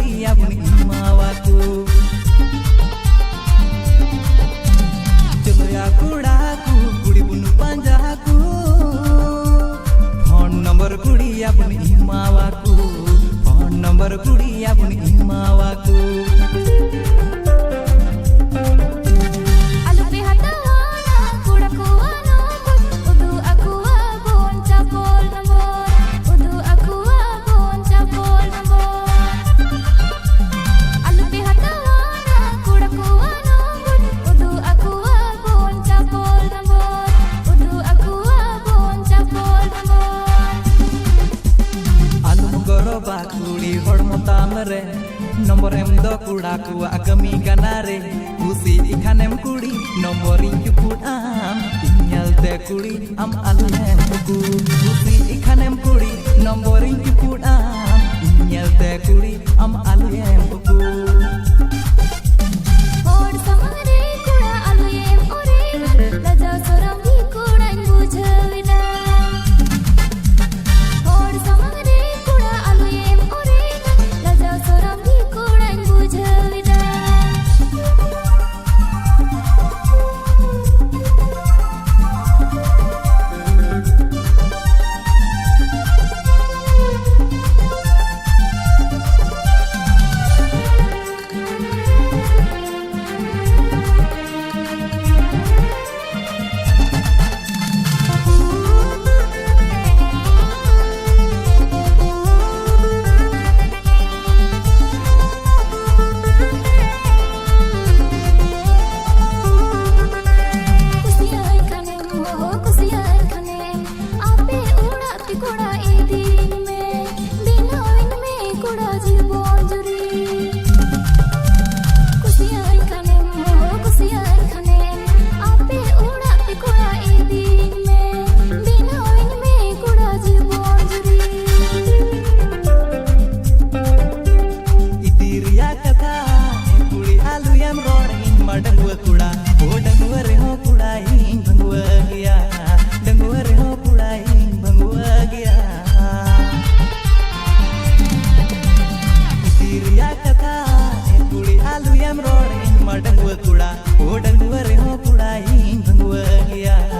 kudia pun imawaku Coba kudaku kudi pun panjaku Phone number kudia pun imawaku Phone number kudia pun imawaku Bakuli hormo tamre nomor em do kudaku agami ganare usi ikhanem kudi nomori yuput am inyal te kudi am alem ku usi ikhanem kudi nomori yuput am inyal te kudi am alem ku और समारे कुड़ा आलू M ओरे लजा सोरंगी कुड़ा बुझविना और समारे कुड़ा आलू M ओरे लजा सोरंगी कुड़ा बुझविना Dangua kuda, oh dangua reho kuda ing bangua gya, dangua reho kuda ing bangua gya. Diriya katha, kudi alu yam roaring, ma dangua kuda, oh dangua reho kuda ing bangua gya.